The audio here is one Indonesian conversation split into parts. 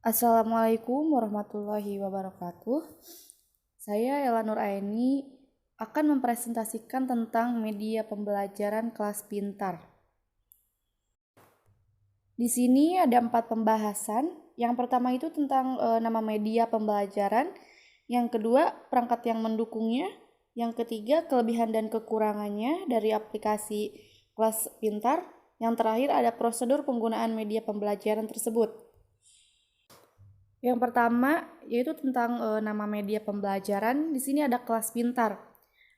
Assalamualaikum warahmatullahi wabarakatuh. Saya Ela Nur Aini akan mempresentasikan tentang media pembelajaran kelas pintar. Di sini ada 4 pembahasan. Yang pertama itu tentang nama media pembelajaran. Yang kedua, perangkat yang mendukungnya. Yang ketiga, kelebihan dan kekurangannya dari aplikasi kelas pintar. Yang terakhir ada prosedur penggunaan media pembelajaran tersebut. Yang pertama yaitu tentang nama media pembelajaran. Di sini ada kelas pintar.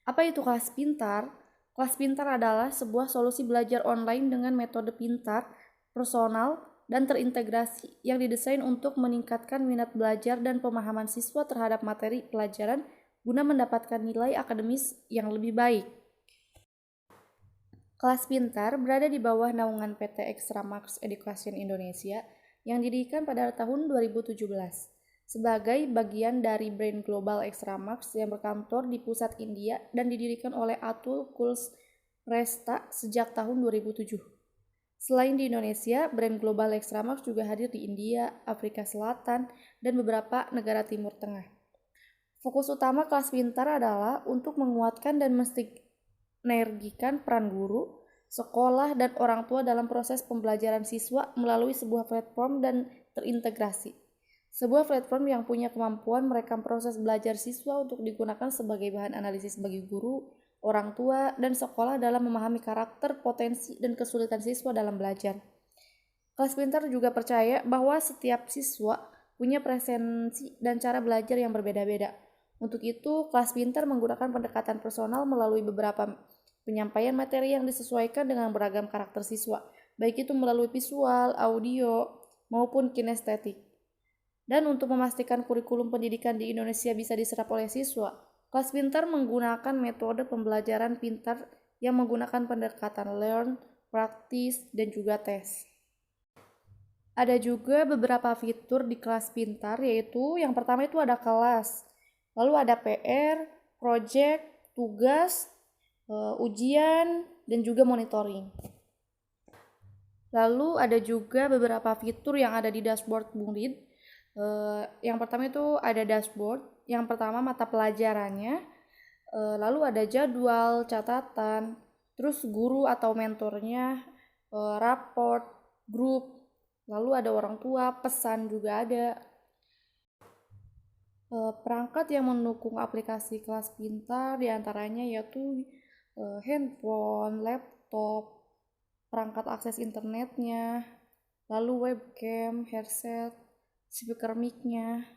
Apa itu kelas pintar? Kelas pintar adalah sebuah solusi belajar online dengan metode pintar, personal, dan terintegrasi yang didesain untuk meningkatkan minat belajar dan pemahaman siswa terhadap materi pelajaran guna mendapatkan nilai akademis yang lebih baik. Kelas pintar berada di bawah naungan PT Extra Marks Education Indonesia yang didirikan pada tahun 2017 sebagai bagian dari brand global Extra Marks yang berkantor di pusat India dan didirikan oleh Atul Kulshrestha sejak tahun 2007. Selain di Indonesia, brand global Extra Marks juga hadir di India, Afrika Selatan, dan beberapa negara Timur Tengah. Fokus utama kelas pintar adalah untuk menguatkan dan mensinergikan peran guru, sekolah, dan orang tua dalam proses pembelajaran siswa melalui sebuah platform dan terintegrasi. Sebuah platform yang punya kemampuan merekam proses belajar siswa untuk digunakan sebagai bahan analisis bagi guru, orang tua, dan sekolah dalam memahami karakter, potensi, dan kesulitan siswa dalam belajar. Kelas pintar juga percaya bahwa setiap siswa punya presensi dan cara belajar yang berbeda-beda. Untuk itu, kelas pintar menggunakan pendekatan personal melalui beberapa penyampaian materi yang disesuaikan dengan beragam karakter siswa, baik itu melalui visual, audio, maupun kinestetik. Dan untuk memastikan kurikulum pendidikan di Indonesia bisa diserap oleh siswa, kelas pintar menggunakan metode pembelajaran pintar yang menggunakan pendekatan learn, practice, dan juga tes. Ada juga beberapa fitur di kelas pintar, yaitu yang pertama itu ada kelas, lalu ada PR, project, tugas, ujian, dan juga monitoring. Lalu ada juga beberapa fitur yang ada di dashboard murid. Yang pertama itu ada dashboard. Yang pertama mata pelajarannya. Lalu ada jadwal, catatan, terus guru atau mentornya, raport, grup. Lalu ada orang tua, pesan juga ada. Perangkat yang mendukung aplikasi kelas pintar diantaranya yaitu handphone, laptop, perangkat akses internetnya, lalu webcam, headset, speaker mic-nya.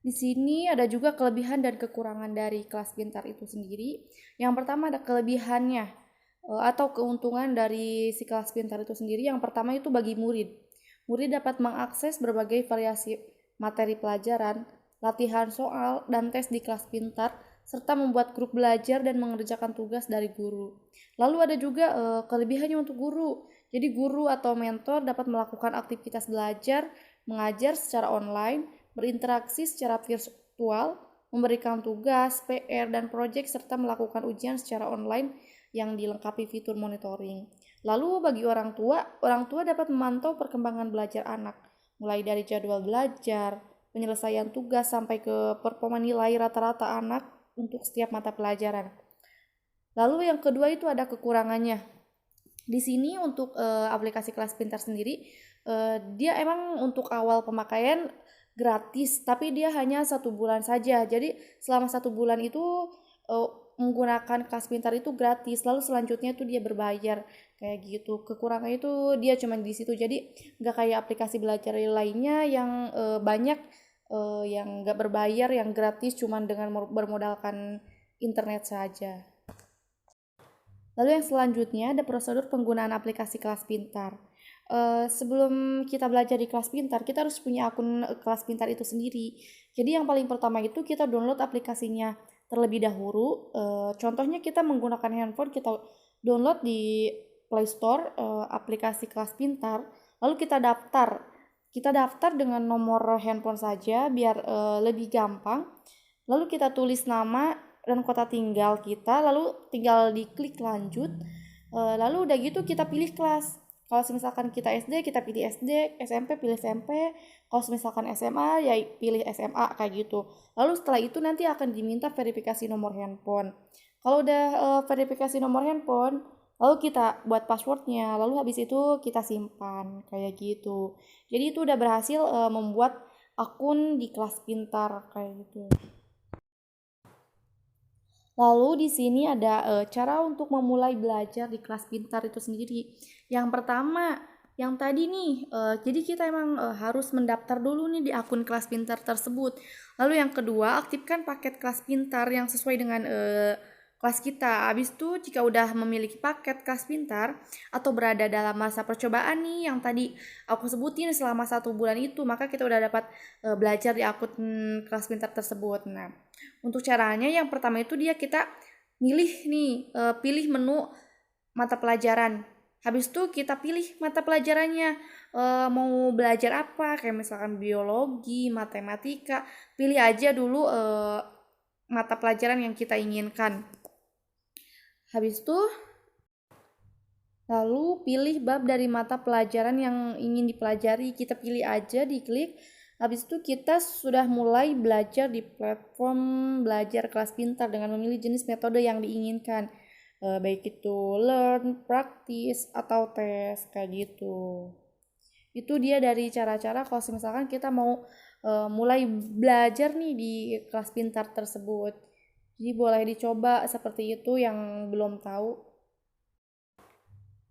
Di sini ada juga kelebihan dan kekurangan dari kelas pintar itu sendiri. Yang pertama ada kelebihannya atau keuntungan dari si kelas pintar itu sendiri. Yang pertama itu bagi murid. Murid dapat mengakses berbagai variasi materi pelajaran, latihan soal, dan tes di kelas pintar, serta membuat grup belajar dan mengerjakan tugas dari guru. Lalu ada juga kelebihannya untuk guru. Jadi guru atau mentor dapat melakukan aktivitas belajar, mengajar secara online, berinteraksi secara virtual, memberikan tugas, PR, dan proyek, serta melakukan ujian secara online yang dilengkapi fitur monitoring. Lalu bagi orang tua dapat memantau perkembangan belajar anak, mulai dari jadwal belajar, penyelesaian tugas, sampai ke performa nilai rata-rata anak untuk setiap mata pelajaran. Lalu yang kedua itu ada kekurangannya. Di sini untuk aplikasi kelas pintar sendiri, dia emang untuk awal pemakaian gratis, tapi dia hanya 1 bulan saja. Jadi selama 1 bulan itu menggunakan kelas pintar itu gratis, lalu selanjutnya itu dia berbayar kayak gitu. Kekurangannya itu dia cuma di situ. Jadi nggak kayak aplikasi belajar lainnya yang banyak yang nggak berbayar, yang gratis cuma dengan bermodalkan internet saja. Lalu yang selanjutnya ada prosedur penggunaan aplikasi kelas pintar. Sebelum kita belajar di kelas pintar, kita harus punya akun kelas pintar itu sendiri. Jadi yang paling pertama itu kita download aplikasinya terlebih dahulu. Contohnya kita menggunakan handphone, kita download di Play Store aplikasi kelas pintar, lalu kita daftar. Kita daftar dengan nomor handphone saja biar lebih gampang. Lalu kita tulis nama dan kota tinggal kita, lalu tinggal diklik lanjut. Lalu udah gitu kita pilih kelas. Kalau misalkan kita SD, kita pilih SD, SMP pilih SMP, kalau misalkan SMA ya pilih SMA kayak gitu. Lalu setelah itu nanti akan diminta verifikasi nomor handphone. Kalau udah verifikasi nomor handphone, lalu kita buat passwordnya, lalu habis itu kita simpan kayak gitu. Jadi itu udah berhasil membuat akun di kelas pintar kayak gitu. Lalu di sini ada cara untuk memulai belajar di kelas pintar itu sendiri. Yang pertama, yang tadi nih, jadi kita emang harus mendaftar dulu nih di akun kelas pintar tersebut. Lalu yang kedua, aktifkan paket kelas pintar yang sesuai dengan kelas kita. Habis itu jika udah memiliki paket kelas pintar atau berada dalam masa percobaan nih yang tadi aku sebutin selama 1 bulan itu, maka kita udah dapat belajar di akun kelas pintar tersebut. Nah, untuk caranya yang pertama itu kita milih nih, pilih menu mata pelajaran. Habis itu kita pilih mata pelajarannya, mau belajar apa, kayak misalkan biologi, matematika, pilih aja dulu mata pelajaran yang kita inginkan. Habis itu lalu pilih bab dari mata pelajaran yang ingin dipelajari, kita pilih aja, diklik. Habis itu kita sudah mulai belajar di platform belajar kelas pintar dengan memilih jenis metode yang diinginkan. Baik itu learn, practice, atau tes, kayak gitu. Itu dia dari cara-cara kalau misalkan kita mau mulai belajar nih di kelas pintar tersebut. Jadi boleh dicoba seperti itu yang belum tahu.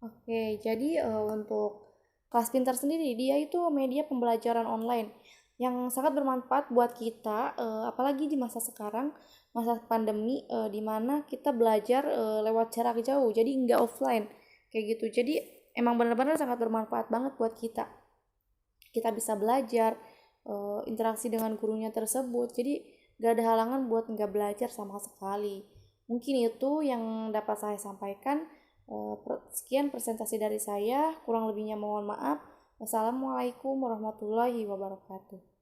Oke, jadi untuk kelas pintar sendiri dia itu media pembelajaran online yang sangat bermanfaat buat kita, apalagi di masa sekarang, masa pandemi, di mana kita belajar lewat jarak jauh, jadi nggak offline kayak gitu. Jadi emang benar-benar sangat bermanfaat banget buat kita. Kita bisa belajar, interaksi dengan gurunya tersebut. Jadi nggak ada halangan buat nggak belajar sama sekali. Mungkin itu yang dapat saya sampaikan. Sekian presentasi dari saya, kurang lebihnya mohon maaf. Wassalamualaikum warahmatullahi wabarakatuh.